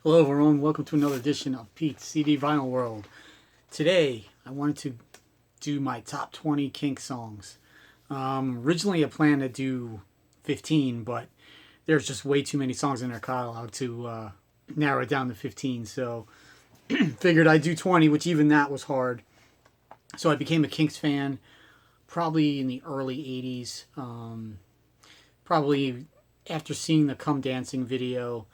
Hello everyone, welcome to another edition of Pete's CD Vinyl World. Today I wanted to do my top 20 Kinks songs. Originally I planned to do 15, but there's just way too many songs in their catalog to narrow it down to 15, so figured I'd do 20, which even that was hard. So I became a Kinks fan probably in the early 80s, probably after seeing the Come Dancing video.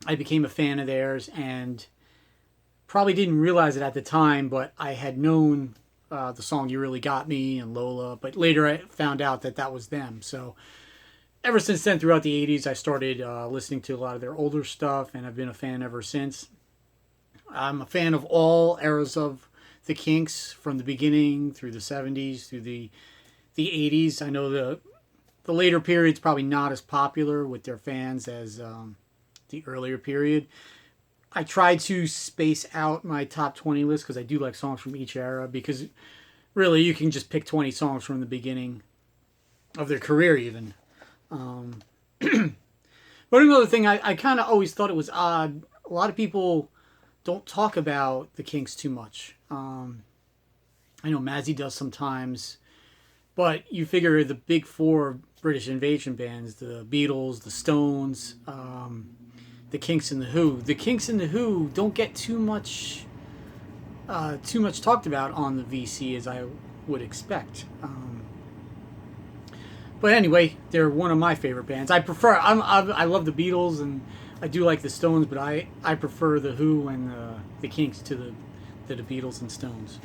I became a fan of theirs and probably didn't realize it at the time, but I had known the song You Really Got Me and Lola, but later I found out that that was them. So ever since then, throughout the 80s, I started listening to a lot of their older stuff, and I've been a fan ever since. I'm a fan of all eras of the Kinks, from the beginning through the 70s, through the 80s. I know the later period's probably not as popular with their fans as the earlier period. I try to space out my top 20 list because I do like songs from each era, because really you can just pick 20 songs from the beginning of their career even. But another thing, I kind of always thought it was odd. A lot of people don't talk about the Kinks too much. I know Mazzy does sometimes, but you figure the big four British invasion bands, the Beatles, the Stones, the Kinks and the Who. The Kinks and the Who don't get too much talked about on the VC as I would expect. But anyway, they're one of my favorite bands. I love the Beatles and I do like the Stones, but I prefer the Who and the Kinks to the Beatles and Stones.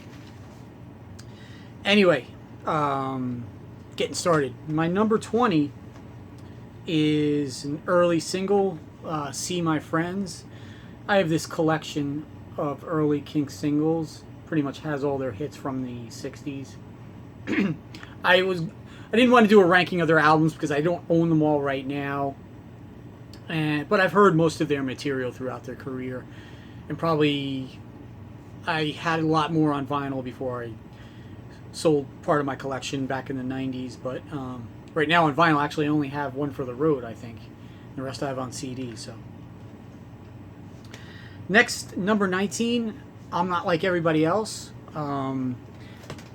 Anyway, getting started. My number 20 is an early single, See My Friends. I have this collection of early Kinks singles. Pretty much has all their hits from the 60s. I didn't want to do a ranking of their albums because I don't own them all right now. But I've heard most of their material throughout their career. And probably I had a lot more on vinyl before I sold part of my collection back in the 90s. But right now on vinyl, actually I only have one for the road, I think. The rest I have on CD. So next, number 19, I'm Not Like Everybody Else,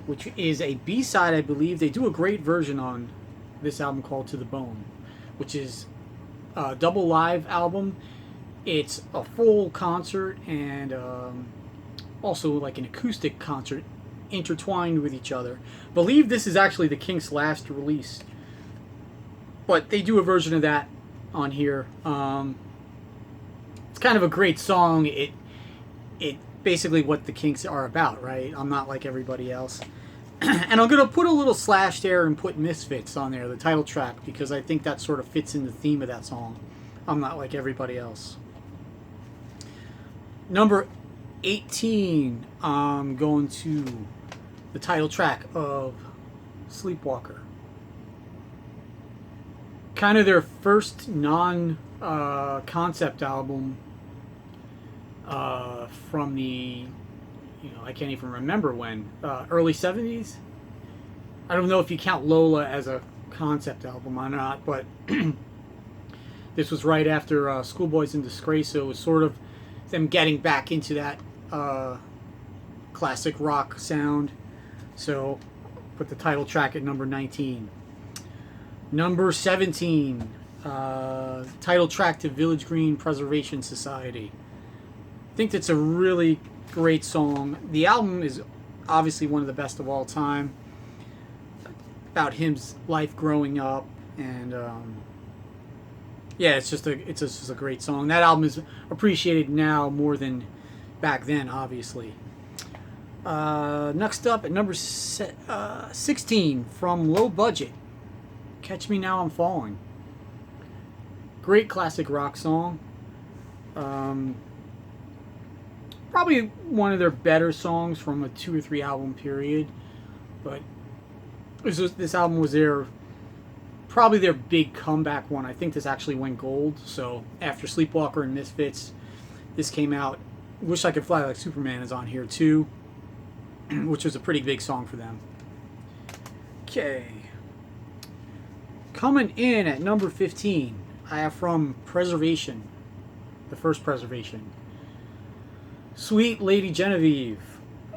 which is a B-side, I believe. They do a great version on this album called To the Bone, which is a double live album. It's a full concert and also like an acoustic concert intertwined with each other. I believe this is actually the Kinks' last release, but they do a version of that on here. It's kind of a great song. It basically what the Kinks are about, right? I'm not like everybody else. And I'm gonna put a little slash there and put Misfits on there, the title track, because I think that sort of fits in the theme of that song. I'm not like everybody else. Number 18, I'm going to the title track of Sleepwalker. Kind of their first non-concept album from the, I can't even remember when, early 70s. I don't know if you count Lola as a concept album or not, but this was right after Schoolboys in Disgrace, so it was sort of them getting back into that classic rock sound. So put the title track at number 19. Number 17, title track to Village Green Preservation Society. I think that's a really great song. The album is obviously one of the best of all time, about his life growing up, and yeah, it's just a great song. That album is appreciated now more than back then, obviously. Next up at number 16, from Low Budget, Catch Me Now I'm Falling. Great classic rock song. Probably one of their better songs from a 2 or 3 album period. But this album was probably their big comeback one. I think this actually went gold. So after Sleepwalker and Misfits, this came out. Wish I Could Fly Like Superman is on here too, which was a pretty big song for them. Okay. Coming in at number 15, I have from Preservation, the first Preservation. Sweet Lady Genevieve,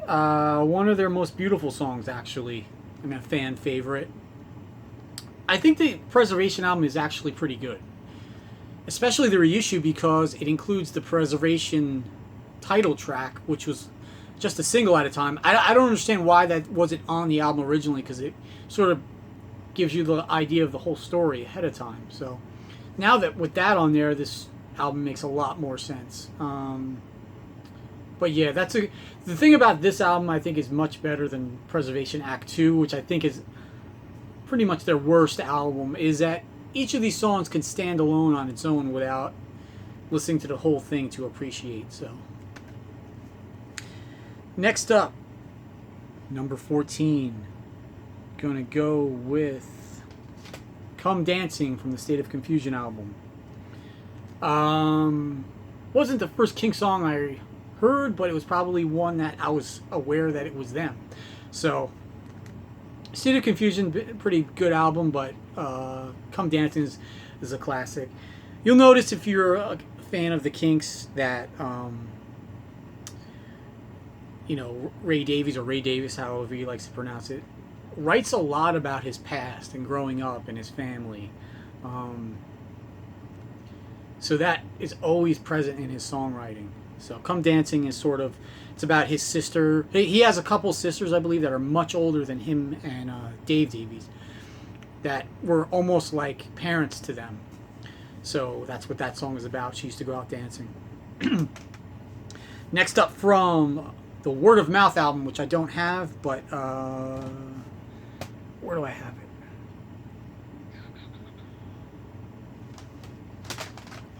one of their most beautiful songs, actually. I mean, a fan favorite. I think the Preservation album is actually pretty good, especially the reissue, because it includes the Preservation title track, which was just a single at a time. I don't understand why that wasn't on the album originally, because it sort of gives you the idea of the whole story ahead of time. So now that with that on there, this album makes a lot more sense. But yeah, the thing about this album, I think, is much better than Preservation Act 2, which I think is pretty much their worst album, is that each of these songs can stand alone on its own without listening to the whole thing to appreciate. So next up, number 14, gonna go with Come Dancing from the State of Confusion album. Wasn't the first Kinks song I heard, but it was probably one that I was aware that it was them. So State of Confusion, pretty good album, but Come Dancing is a classic. You'll notice, if you're a fan of the Kinks, that Ray Davies, or Ray Davis, however he likes to pronounce it, writes a lot about his past and growing up and his family. So that is always present in his songwriting. So Come Dancing is it's about his sister. He has a couple sisters, I believe, that are much older than him and Dave Davies, that were almost like parents to them. So that's what that song is about. She used to go out dancing. Next up, from the Word of Mouth album, which I don't have, but where do I have it?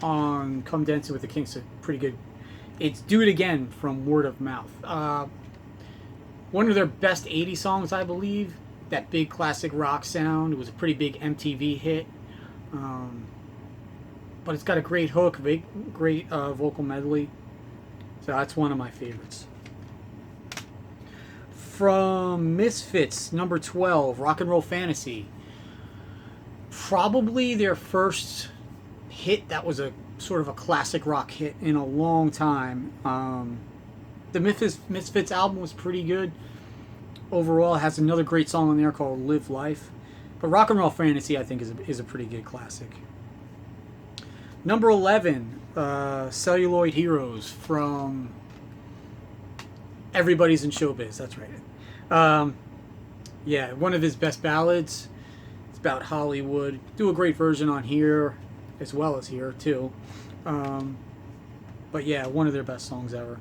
On Come Dancing with the Kinks, a pretty good. It's Do It Again from Word of Mouth. One of their best 80s songs, I believe. That big classic rock sound. It was a pretty big MTV hit. But it's got a great hook, great vocal medley. So that's one of my favorites. From Misfits, number 12, Rock and Roll Fantasy. Probably their first hit that was a sort of a classic rock hit in a long time. The Misfits album was pretty good overall. It has another great song on there called Live Life. But Rock and Roll Fantasy, I think, is a pretty good classic. Number 11, Celluloid Heroes from Everybody's in Showbiz. That's right. Yeah, one of his best ballads. It's about Hollywood. Do a great version on here, as well as here too. But yeah, one of their best songs ever.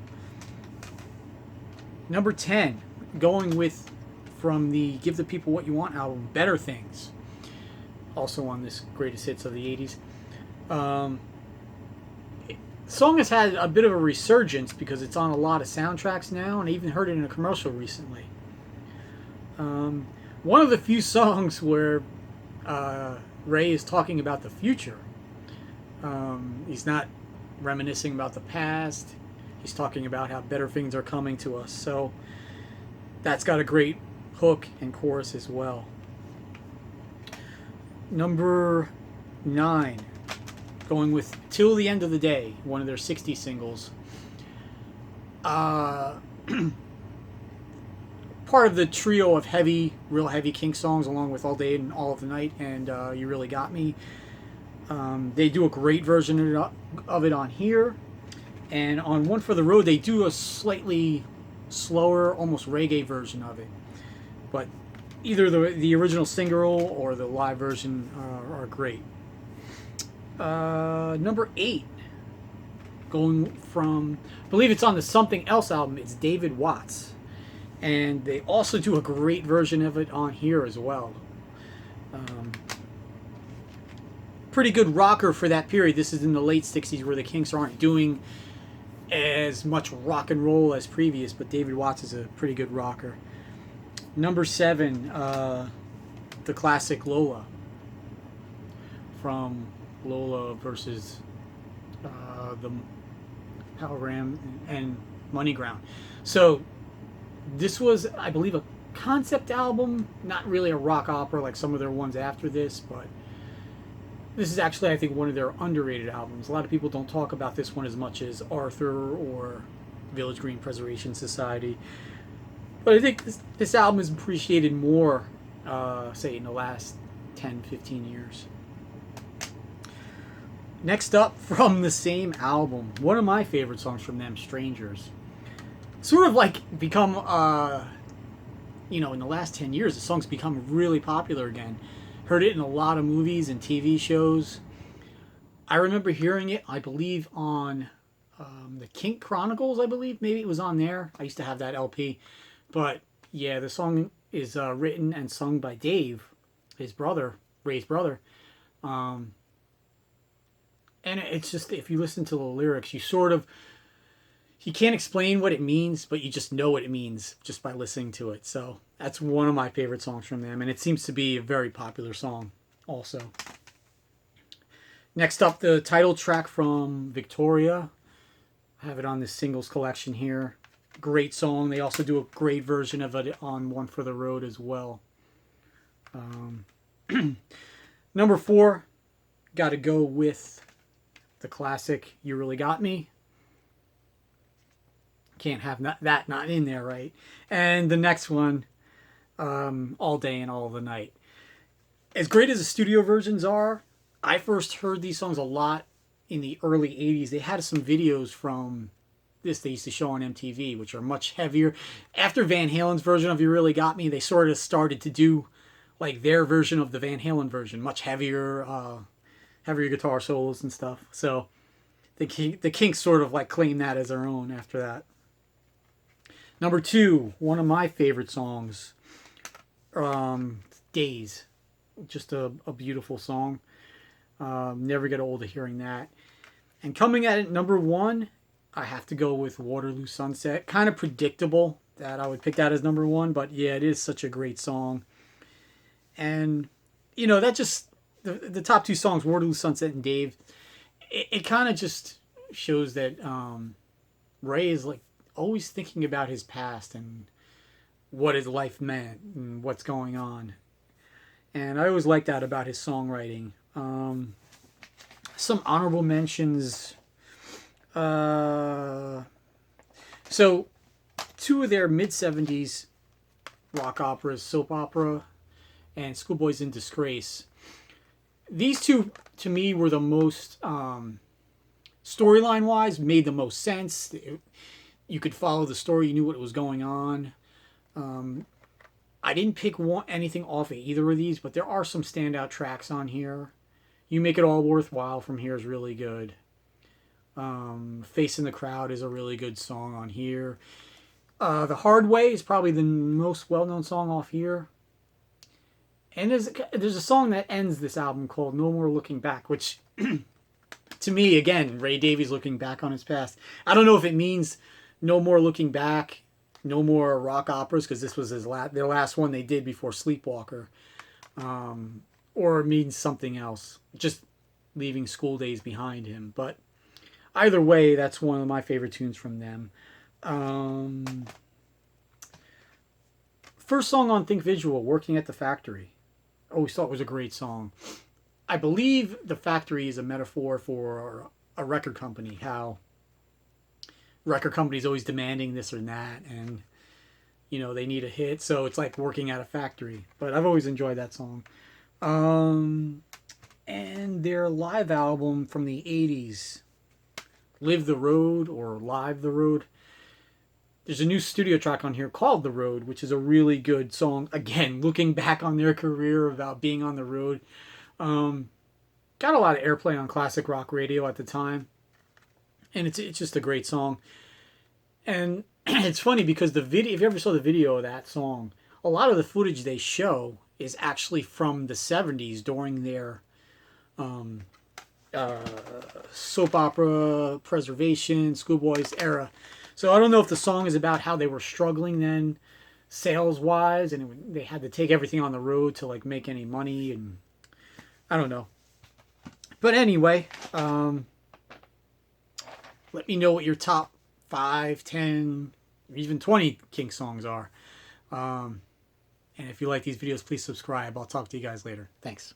Number 10, going with, from the Give the People What You Want album, Better Things. Also on this Greatest Hits of the 80s. Song has had a bit of a resurgence because it's on a lot of soundtracks now, and I even heard it in a commercial recently. One of the few songs where Ray is talking about the future. He's not reminiscing about the past. He's talking about how better things are coming to us. So that's got a great hook and chorus as well. Number 9, going with Till the End of the Day, one of their 60s singles. Part of the trio of real heavy Kinks songs, along with All Day and All of the Night and You Really Got Me. They do a great version of it on here. And on One for the Road, they do a slightly slower, almost reggae version of it. But either the original single or the live version are great. Number 8, going from, I believe it's on the Something Else album, it's David Watts. And they also do a great version of it on here as well. Pretty good rocker for that period. This is in the late 60s, where the Kinks aren't doing as much rock and roll as previous, but David Watts is a pretty good rocker. Number 7, the classic Lola, from Lola versus the Power Ram and Money Ground. So this was, I believe, a concept album, not really a rock opera like some of their ones after this, but This is actually, I think, one of their underrated albums. A lot of people don't talk about this one as much as Arthur or Village Green Preservation Society. But I think this album is appreciated more, say, in the last 10, 15 years. Next up, from the same album, one of my favorite songs from them, Strangers. Sort of like become, in the last 10 years, the song's become really popular again. Heard it in a lot of movies and TV shows. I remember hearing it, I believe, on the Kink Chronicles, I believe. Maybe it was on there. I used to have that LP. But, yeah, the song is written and sung by Dave, his brother, Ray's brother. And it's just, if you listen to the lyrics, you can't explain what it means, but you just know what it means just by listening to it. So that's one of my favorite songs from them, and it seems to be a very popular song also. Next up, the title track from Victoria. I have it on this singles collection here. Great song. They also do a great version of it on One for the Road as well. Number 4, got to go with the classic You Really Got Me. Can't have that not in there, right? And the next one, All Day and All the Night. As great as the studio versions are, I first heard these songs a lot in the early 80s. They had some videos from this they used to show on MTV, which are much heavier. After Van Halen's version of You Really Got Me, they sort of started to do like their version of the Van Halen version, much heavier, heavier guitar solos and stuff. So the Kinks sort of like claimed that as their own after that. Number 2, one of my favorite songs, Days. Just a beautiful song. Never get old of hearing that. And coming at it, number 1, I have to go with Waterloo Sunset. Kind of predictable that I would pick that as number 1, but yeah, it is such a great song. And, that just, the top 2 songs, Waterloo Sunset and Dave, it kind of just shows that Ray is like always thinking about his past and what his life meant and what's going on. And I always like that about his songwriting. Some honorable mentions. So 2 of their mid-70s rock operas, Soap Opera and Schoolboys in Disgrace. These 2, to me, were the most, storyline-wise, made the most sense. You could follow the story. You knew what was going on. I didn't pick anything off of either of these, but there are some standout tracks on here. You Make It All Worthwhile from here is really good. Facing the Crowd is a really good song on here. The Hard Way is probably the most well-known song off here. And there's a song that ends this album called No More Looking Back, which, to me, again, Ray Davies looking back on his past. I don't know if it means no more looking back, no more rock operas, because this was their last one they did before Sleepwalker, or it means something else, just leaving school days behind him. But either way, that's one of my favorite tunes from them. First song on Think Visual, Working at the Factory. Always thought it was a great song. I believe the factory is a metaphor for a record company, how record companies always demanding this or that, and they need a hit, so it's like working at a factory. But I've always enjoyed that song. And their live album from the 80s, Live the Road or Live the Road. There's a new studio track on here called The Road, which is a really good song. Again, looking back on their career about being on the road. Got a lot of airplay on classic rock radio at the time. And it's just a great song. And it's funny because the video, if you ever saw the video of that song, a lot of the footage they show is actually from the 70s during their soap opera, preservation, Schoolboys era. So I don't know if the song is about how they were struggling then, sales-wise, and they had to take everything on the road to like make any money, and I don't know. But anyway, let me know what your top 5, 10, even 20 Kinks songs are. And if you like these videos, please subscribe. I'll talk to you guys later. Thanks.